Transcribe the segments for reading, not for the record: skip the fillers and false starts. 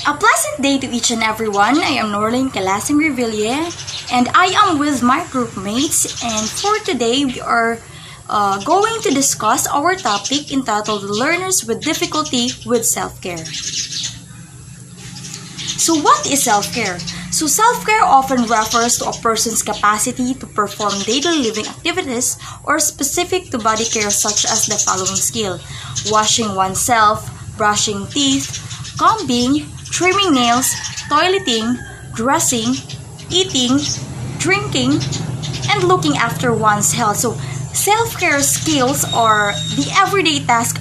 A pleasant day to each and everyone. I am Norlene Calasing Revilla and I am with my group mates, and for today we are going to discuss our topic entitled Learners with Difficulty with Self-Care. So what is self-care? So self-care often refers to a person's capacity to perform daily living activities or specific to body care such as the following skill: washing oneself, brushing teeth, combing, trimming nails, toileting, dressing, eating, drinking, and looking after one's health. So self-care skills are the everyday task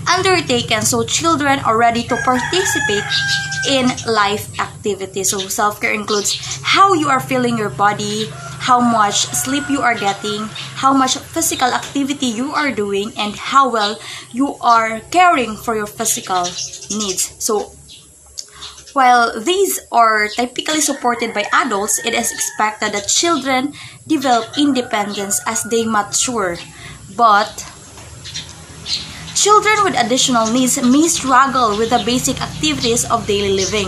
undertaken so children are ready to participate in life activities. So self-care includes how you are feeling your body, how much sleep you are getting, how much physical activity you are doing, and how well you are caring for your physical needs. So while these are typically supported by adults, it is expected that children develop independence as they mature. But children with additional needs may struggle with the basic activities of daily living.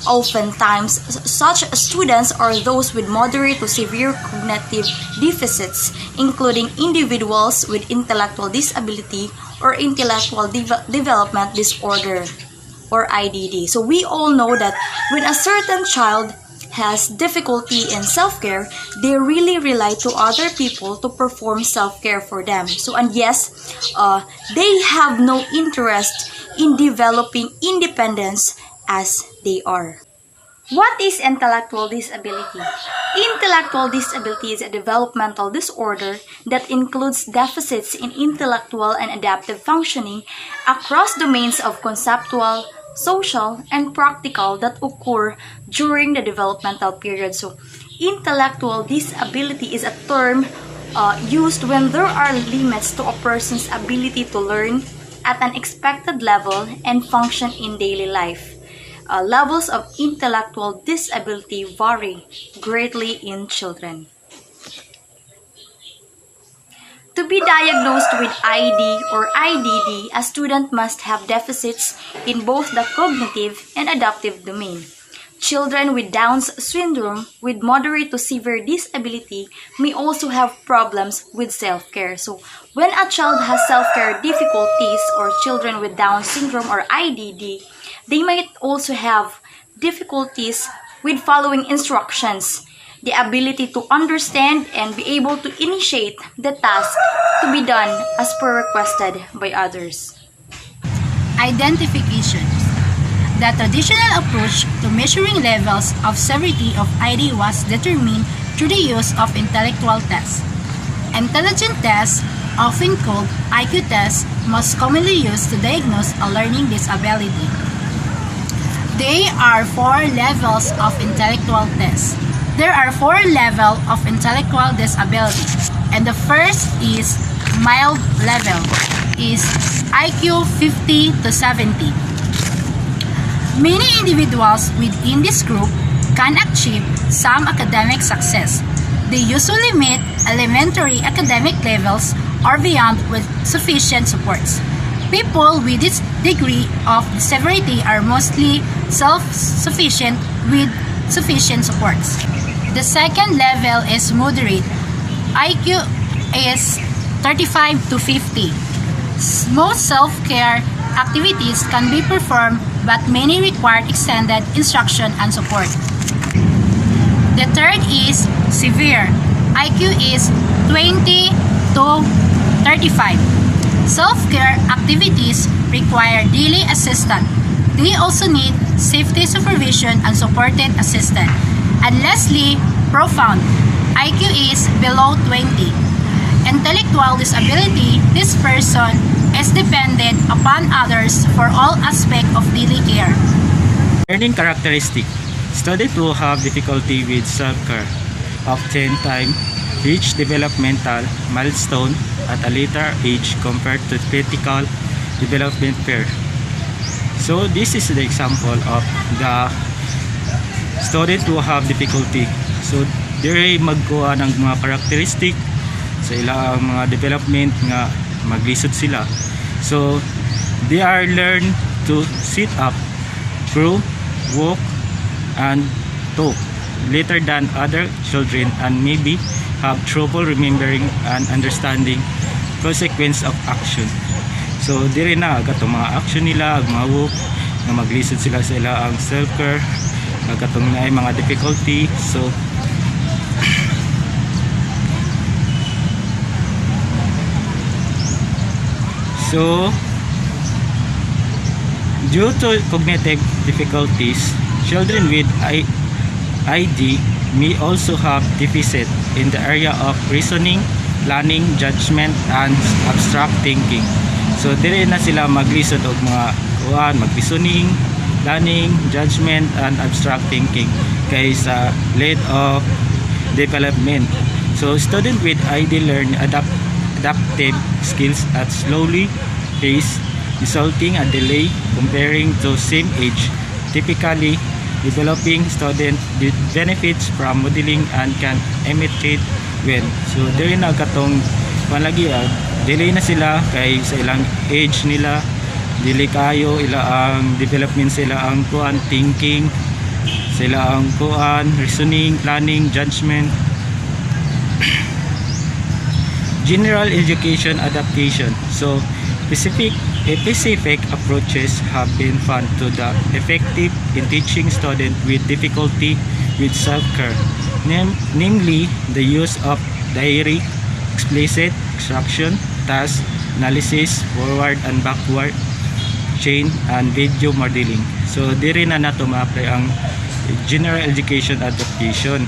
Oftentimes, such students are those with moderate to severe cognitive deficits, including individuals with intellectual disability or intellectual development disorder, or IDD. So we all know that when a certain child has difficulty in self-care, they really rely to other people to perform self-care for them. So, and yes, they have no interest in developing independence as they are. What is intellectual disability? Intellectual disability is a developmental disorder that includes deficits in intellectual and adaptive functioning across domains of conceptual, social, and practical that occur during the developmental period. So, intellectual disability is a term used when there are limits to a person's ability to learn at an expected level and function in daily life. Levels of intellectual disability vary greatly in children. To be diagnosed with ID or IDD, a student must have deficits in both the cognitive and adaptive domain. Children with Down's syndrome with moderate to severe disability may also have problems with self-care. So, when a child has self-care difficulties, or children with Down syndrome or IDD, they might also have difficulties with following instructions, the ability to understand and be able to initiate the task to be done as per requested by others. Identification. The traditional approach to measuring levels of severity of ID was determined through the use of intellectual tests. Intelligence tests, often called IQ tests, most commonly used to diagnose a learning disability. There are four levels of intellectual tests. There are four levels of intellectual disability, and the first is mild level, is IQ 50 to 70. Many individuals within this group can achieve some academic success. They usually meet elementary academic levels or beyond with sufficient supports. People with this degree of severity are mostly self-sufficient with sufficient supports. The second level is moderate. IQ is 35 to 50. Most self-care activities can be performed, but many require extended instruction and support. The third is severe. IQ is 20 to 35. Self-care activities require daily assistance. They also need safety supervision and supported assistance. And lastly, profound. IQ is below 20. Intellectual disability, this person is dependent upon others for all aspects of daily care. Learning characteristic. Students who have difficulty with self-care often time reach developmental milestone at a later age compared to critical development period. So this is the example of the student who have difficulty. So dire magkuha ng mga characteristic sa ilang mga development nga maglisod sila. So they are learn to sit up, grow, walk, and talk later than other children and maybe have trouble remembering and understanding consequence of action. So diri na katong mga action nila ag mga walk nga maglisod sila sa ila ang self-care katong naay mga difficulty. So due to cognitive difficulties, children with ID may also have deficit in the area of reasoning, planning, judgment, and abstract thinking. So dire na sila maglisod og mga mag-reasoning, planning, judgment, and abstract thinking kay sa late of development. So student with ID learn adaptive skills at slowly pace, resulting a delay comparing to same age. Typically, developing student benefits from modeling and can imitate well. So dili na katong palagi delay na sila kay sa ilang age nila, dili kayo ila ang development sila ang kuan thinking, sila ang kuan reasoning, planning, judgment. General education adaptation. So specific approaches have been found to the effective in teaching students with difficulty with self-care, namely the use of diary, explicit instruction, task analysis, forward and backward chain, and video modeling. So diri na nato ma-apply ang general education adaptation.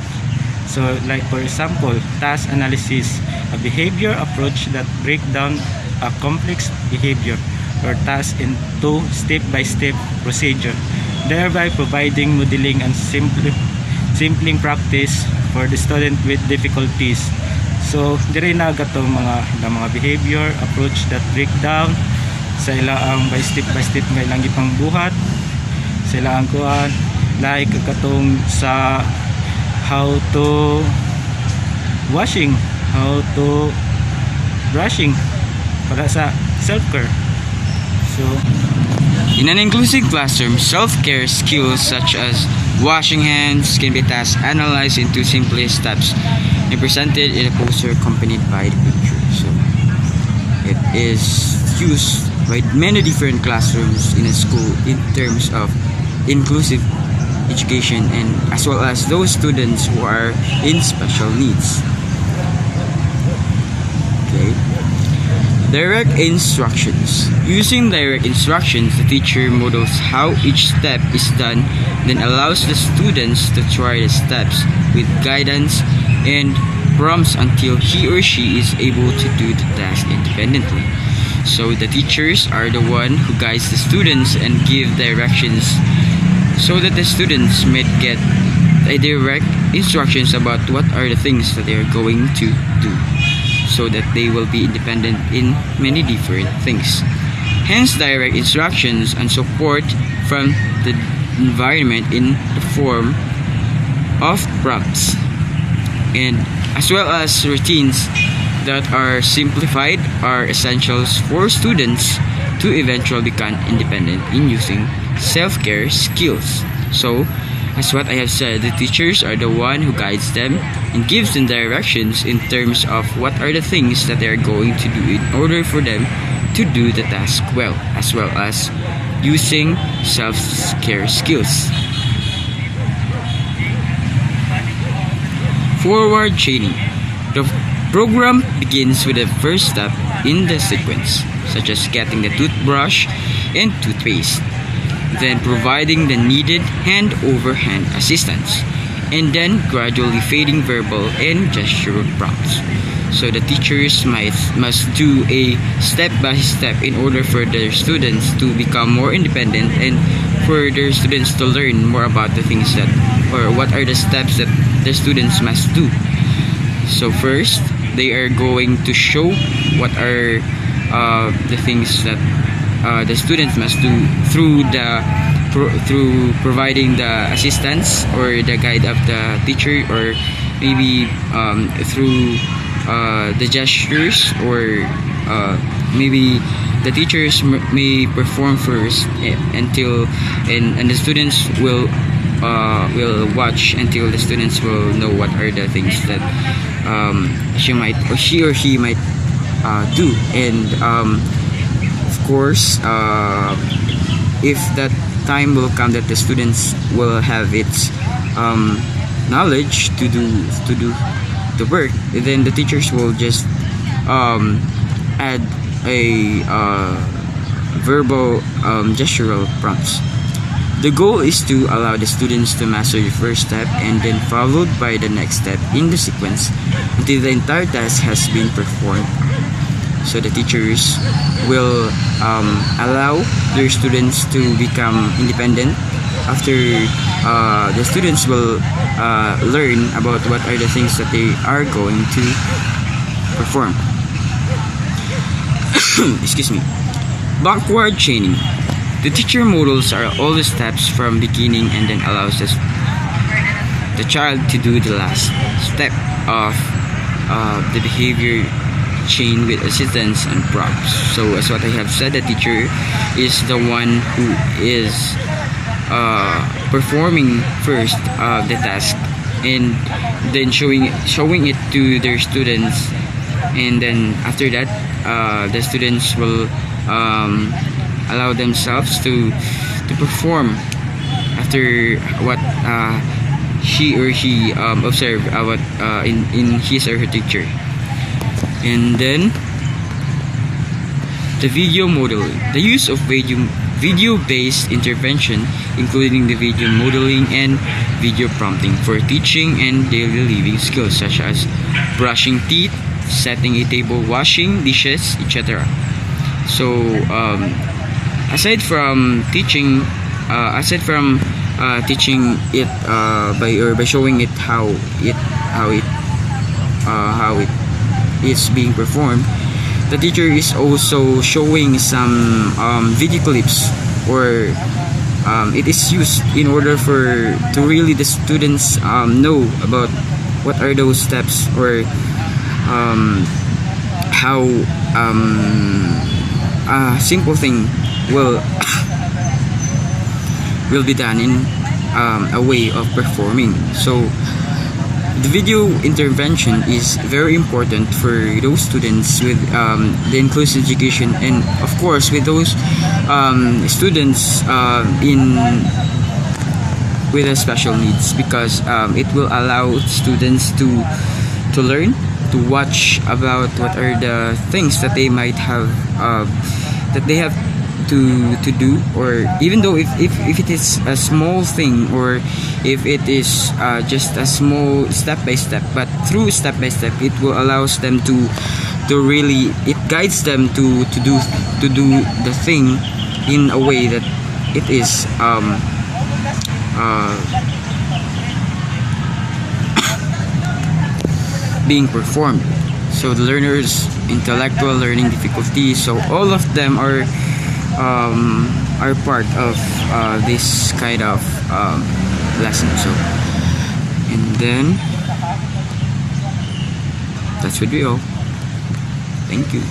So like for example, task analysis, a behavior approach that break down a complex behavior or task into step-by-step procedure, thereby providing modeling and simpling practice for the student with difficulties. So dire na gatong mga behavior approach that break down sa ilaang by step nga ilang gipang buhat sa ilaang kuan, like katong sa how to washing, how to brushing para sa self-care. So in an inclusive classroom, self-care skills such as washing hands can be task analyzed into simplest steps and presented in a poster accompanied by the picture. So it is used by many different classrooms in a school in terms of inclusive education, and as well as those students who are in special needs. Okay. Direct instructions. Using direct instructions, the teacher models how each step is done, then allows the students to try the steps with guidance and prompts until he or she is able to do the task independently. So the teachers are the one who guides the students and give directions so that the students might get a direct instructions about what are the things that they are going to do, so that they will be independent in many different things. Hence, direct instructions and support from the environment in the form of prompts, and as well as routines that are simplified are essentials for students to eventually become independent in using self-care skills. So, as what I have said, the teachers are the one who guides them and gives them directions in terms of what are the things that they are going to do in order for them to do the task well as using self-care skills. Forward chaining. The program begins with the first step in the sequence, such as getting the toothbrush and toothpaste, then providing the needed hand-over-hand assistance, and then gradually fading verbal and gestural prompts. So the teachers must do a step-by-step in order for their students to become more independent and for their students to learn more about the things that, or what are the steps that the students must do. So first, they are going to show what are the things that the students must do through providing the assistance or the guide of the teacher, or maybe through the gestures, or maybe the teachers may perform first until and the students will watch until the students will know what are the things that she or he might do. And of course, if that time will come that the students will have its knowledge to do the work, then the teachers will just add a verbal gestural prompts. The goal is to allow the students to master the first step and then followed by the next step in the sequence until the entire task has been performed. So the teachers will allow their students to become independent after the students will learn about what are the things that they are going to perform. Excuse me. Backward chaining. The teacher models are all the steps from beginning and then allows the child to do the last step of the behavior chain with assistance and props. So as what I have said, the teacher is the one who is performing first the task and then showing it to their students, and then after that the students will allow themselves to perform after what she or he observed what in his or her teacher. And then the video modeling. The use of video-based intervention, including the video modeling and video prompting for teaching and daily living skills such as brushing teeth, setting a table, washing dishes, etc. So aside from teaching it by showing it how it is being performed, the teacher is also showing some video clips, or it is used in order to really the students know about what are those steps, or how a simple thing will be done in a way of performing. So the video intervention is very important for those students with the inclusive education, and of course with those students with the special needs, because it will allow students to learn, to watch about what are the things that they might have that they have to do, or even though if it is a small thing, or if it is just a small step by step, but through step by step it will allows them to really, it guides them to do the thing in a way that it is being performed. So the learners intellectual learning difficulties, so all of them are part of this kind of lesson. So, and then that's what we all. Thank you.